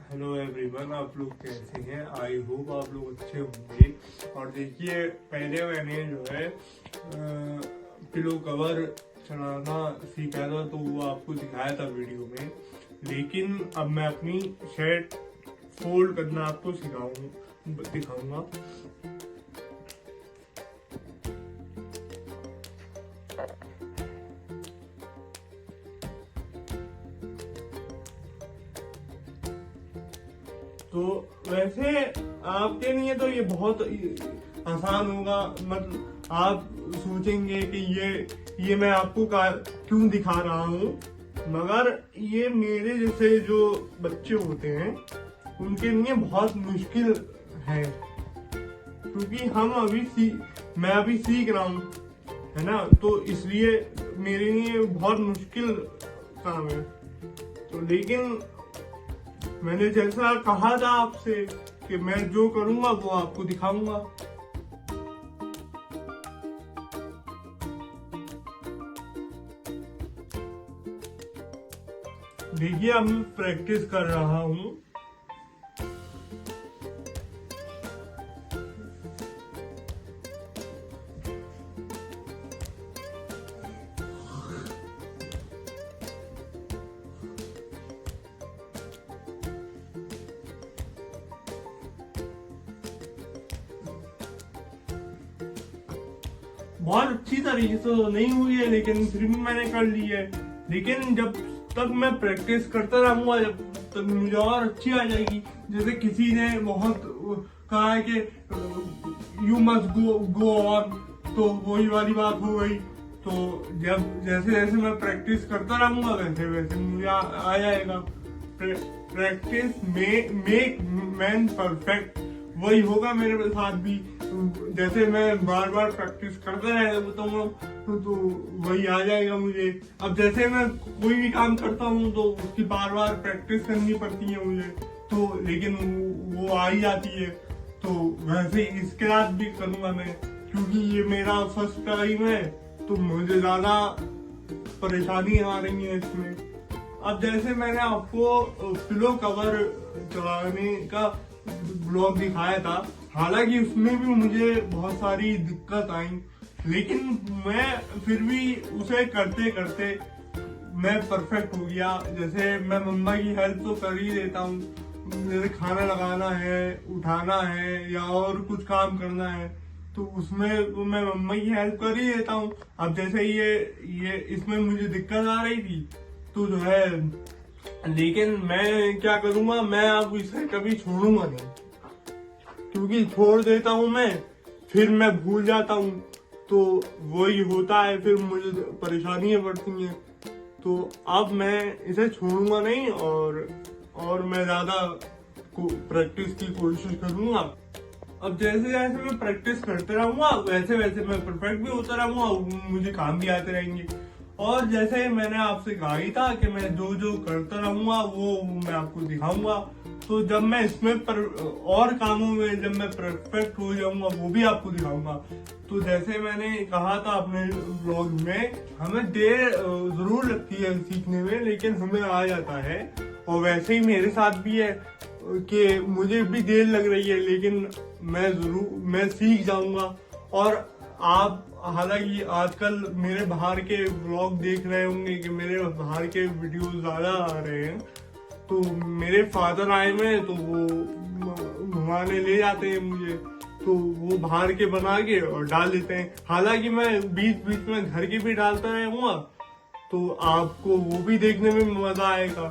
Hello everyone, आप लोग कैसे हैं? आई होप आप लोग अच्छे होंगे। और देखिए, पहले मैंने जो है पिलो कवर चढ़ाना सीखा था, तो वो आपको दिखाया था वीडियो में। लेकिन अब मैं अपनी शर्ट फोल्ड करना आपको दिखाऊंगा। तो वैसे आपके लिए तो ये बहुत आसान होगा। मतलब आप सोचेंगे कि ये मैं आपको क्यों दिखा रहा हूँ, मगर ये मेरे जैसे जो बच्चे होते हैं उनके लिए बहुत मुश्किल है, क्योंकि मैं अभी सीख रहा हूँ, है ना। तो इसलिए मेरे लिए बहुत मुश्किल काम है। तो लेकिन मैंने जैसा कहा था आपसे कि मैं जो करूंगा वो आपको दिखाऊंगा। देखिए, अब मैं प्रैक्टिस कर रहा हूँ। बहुत अच्छी तरीके से तो नहीं हुई है, लेकिन फिर भी मैंने कर ली है। लेकिन जब तक मैं प्रैक्टिस करता रहूंगा, जब तक मुझे और अच्छी आ जाएगी। जैसे किसी ने बहुत कहा है कि यू मस्ट गो ऑन, तो वही वाली बात हो गई। तो जब जैसे जैसे मैं प्रैक्टिस करता रहूंगा वैसे वैसे मुझे आ जाएगा। प्रैक्टिस मेक मैन परफेक्ट, वही होगा मेरे साथ भी। जैसे मैं बार बार प्रैक्टिस करता रहूंगा तो वही आ जाएगा मुझे। अब जैसे मैं कोई भी काम करता हूँ तो उसकी बार बार प्रैक्टिस करनी पड़ती है मुझे, तो लेकिन वो आ ही जाती है। तो वैसे इसके बाद भी करूंगा मैं, क्योंकि ये मेरा फर्स्ट टाइम है, तो मुझे ज्यादा परेशानी आ रही है इसमें। अब जैसे मैंने आपको पिलो कवर चलाने का ब्लॉग दिखाया था, हालांकि उसमें भी मुझे बहुत सारी दिक्कत आई, लेकिन मैं फिर भी उसे करते करते मैं परफेक्ट हो गया। जैसे मैं मम्मा की हेल्प तो कर ही देता हूँ, जैसे खाना लगाना है, उठाना है या और कुछ काम करना है, तो उसमें तो मैं मम्मा की हेल्प कर ही देता हूँ। अब जैसे ये इसमें मुझे दिक्कत आ रही थी, तो जो है, लेकिन मैं क्या करूंगा, मैं अब इसे कभी छोड़ूंगा नहीं, क्योंकि छोड़ देता हूं मैं फिर मैं भूल जाता हूं, तो वही होता है, फिर मुझे परेशानियां पड़ती हैं। तो अब मैं इसे छोड़ूंगा नहीं, और मैं ज्यादा प्रैक्टिस की कोशिश करूंगा। अब जैसे जैसे मैं प्रैक्टिस करते रहूंगा वैसे वैसे मैं परफेक्ट भी होता रहूंगा, मुझे काम भी आते रहेंगे। और जैसे मैंने आपसे कहा ही था कि मैं जो जो करता रहूंगा वो मैं आपको दिखाऊंगा। तो जब मैं इसमें और कामों में जब मैं परफेक्ट हो जाऊंगा वो भी आपको दिखाऊंगा। तो जैसे मैंने कहा था अपने ब्लॉग में, हमें देर जरूर लगती है सीखने में, लेकिन हमें आ जाता है। और वैसे ही मेरे साथ भी है कि मुझे भी देर लग रही है, लेकिन मैं सीख जाऊंगा। और आप हालांकि आजकल मेरे बाहर के व्लॉग देख रहे होंगे कि मेरे बाहर के वीडियो ज्यादा आ रहे हैं। तो मेरे फादर आए हुए, तो वो घुमाने ले जाते हैं मुझे, तो वो बाहर के बना के और डाल देते हैं। हालांकि मैं बीच बीच में घर के भी डालता रहूंगा, तो आपको वो भी देखने में मजा आएगा।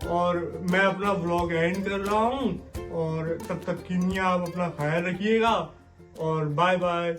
और मैं अपना व्लॉग एंड कर रहा हूँ, और तब तक के लिए आप अपना ख्याल रखिएगा, और बाय बाय।